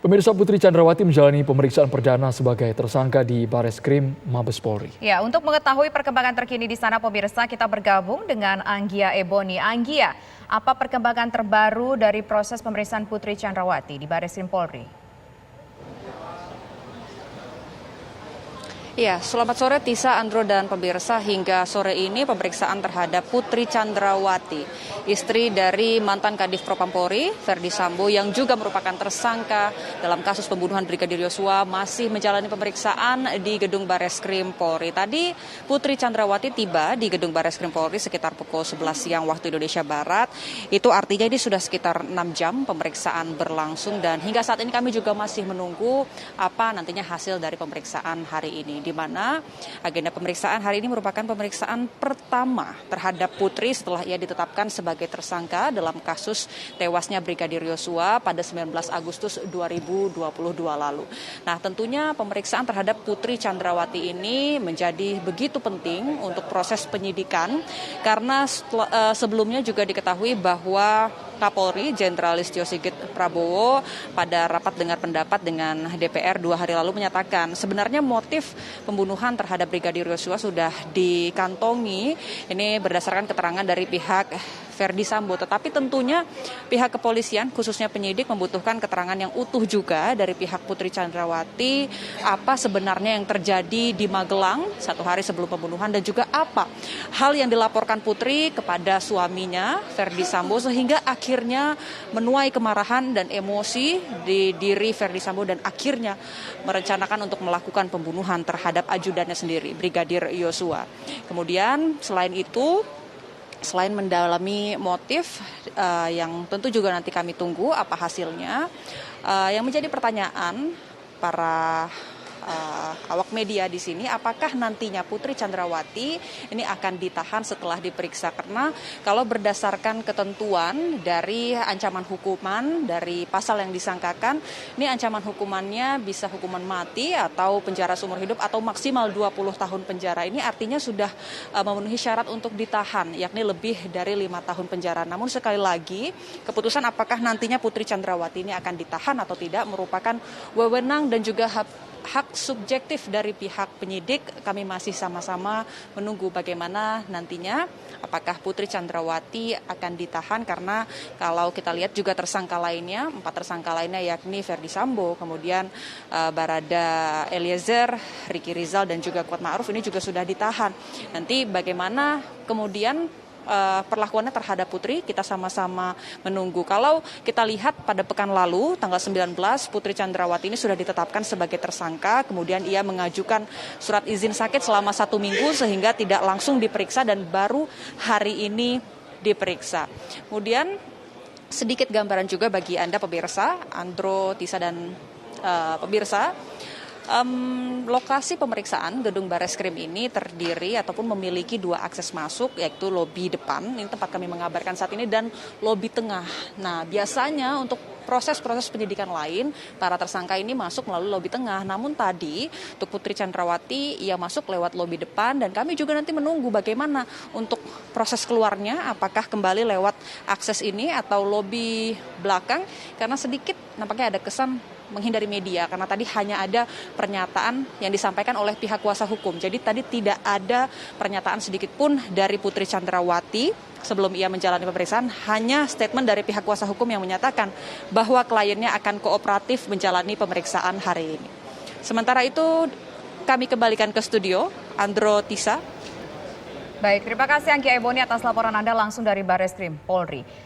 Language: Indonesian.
Pemirsa, Putri Chandrawati menjalani pemeriksaan perdana sebagai tersangka di Bareskrim Mabes Polri. Ya, untuk mengetahui perkembangan terkini di sana pemirsa, kita bergabung dengan Anggia Ebony. Anggia, apa perkembangan terbaru dari proses pemeriksaan Putri Chandrawati di Bareskrim Polri? Ya, selamat sore Tisa, Andro, dan pemirsa. Hingga sore ini pemeriksaan terhadap Putri Chandrawati, istri dari mantan Kadif Propam Polri, Ferdy Sambo, yang juga merupakan tersangka dalam kasus pembunuhan Brigadir Yosua, masih menjalani pemeriksaan di Gedung Bareskrim Polri. Tadi Putri Chandrawati tiba di Gedung Bareskrim Polri sekitar pukul 11 siang waktu Indonesia Barat. Itu artinya ini sudah sekitar 6 jam pemeriksaan berlangsung, dan hingga saat ini kami juga masih menunggu apa nantinya hasil dari pemeriksaan hari ini, di mana agenda pemeriksaan hari ini merupakan pemeriksaan pertama terhadap Putri setelah ia ditetapkan sebagai tersangka dalam kasus tewasnya Brigadir Yosua pada 19 Agustus 2022 lalu. Nah, tentunya pemeriksaan terhadap Putri Chandrawati ini menjadi begitu penting untuk proses penyidikan karena sebelumnya juga diketahui bahwa Kapolri Jenderal Listio Sigit Prabowo pada rapat dengar pendapat dengan DPR 2 hari lalu menyatakan sebenarnya motif pembunuhan terhadap Brigadir Yosua sudah dikantongi. Ini berdasarkan keterangan dari pihak Ferdy Sambo, tetapi tentunya pihak kepolisian khususnya penyidik membutuhkan keterangan yang utuh juga dari pihak Putri Chandrawati, apa sebenarnya yang terjadi di Magelang satu hari sebelum pembunuhan, dan juga apa hal yang dilaporkan Putri kepada suaminya Ferdy Sambo sehingga akhirnya menuai kemarahan dan emosi di diri Ferdy Sambo dan akhirnya merencanakan untuk melakukan pembunuhan terhadap ajudannya sendiri, Brigadir Yosua. Kemudian selain itu, selain mendalami motif yang tentu juga nanti kami tunggu apa hasilnya, yang menjadi pertanyaan para awak media di sini, apakah nantinya Putri Chandrawati ini akan ditahan setelah diperiksa, karena kalau berdasarkan ketentuan dari ancaman hukuman dari pasal yang disangkakan, ini ancaman hukumannya bisa hukuman mati atau penjara seumur hidup atau maksimal 20 tahun penjara. Ini artinya sudah memenuhi syarat untuk ditahan, yakni lebih dari 5 tahun penjara. Namun sekali lagi, keputusan apakah nantinya Putri Chandrawati ini akan ditahan atau tidak merupakan wewenang dan juga hak subjektif dari pihak penyidik. Kami masih sama-sama menunggu bagaimana nantinya apakah Putri Chandrawati akan ditahan, karena kalau kita lihat juga tersangka lainnya, 4 tersangka lainnya yakni Ferdy Sambo, kemudian Barada Eliezer, Ricky Rizal, dan juga Kuat Ma'ruf ini juga sudah ditahan. Nanti bagaimana kemudian perlakuannya terhadap Putri, kita sama-sama menunggu. Kalau kita lihat pada pekan lalu, tanggal 19, Putri Chandrawati ini sudah ditetapkan sebagai tersangka, kemudian ia mengajukan surat izin sakit selama 1 minggu sehingga tidak langsung diperiksa dan baru hari ini diperiksa. Kemudian sedikit gambaran juga bagi Anda pemirsa, Andro, Tisa, dan pemirsa. Lokasi pemeriksaan Gedung Bareskrim ini terdiri ataupun memiliki 2 akses masuk, yaitu lobi depan, ini tempat kami mengabarkan saat ini, dan lobi tengah. Nah, biasanya untuk proses-proses penyidikan lain, para tersangka ini masuk melalui lobi tengah. Namun tadi, untuk Putri Chandrawati, ia masuk lewat lobi depan, dan kami juga nanti menunggu bagaimana untuk proses keluarnya, apakah kembali lewat akses ini atau lobi belakang, karena sedikit nampaknya ada kesan menghindari media, karena tadi hanya ada pernyataan yang disampaikan oleh pihak kuasa hukum. Jadi tadi tidak ada pernyataan sedikit pun dari Putri Chandrawati sebelum ia menjalani pemeriksaan, hanya statement dari pihak kuasa hukum yang menyatakan bahwa kliennya akan kooperatif menjalani pemeriksaan hari ini. Sementara itu kami kembalikan ke studio, Andro, Tisa. Baik, terima kasih Anggia Ebony atas laporan Anda langsung dari Bareskrim Polri.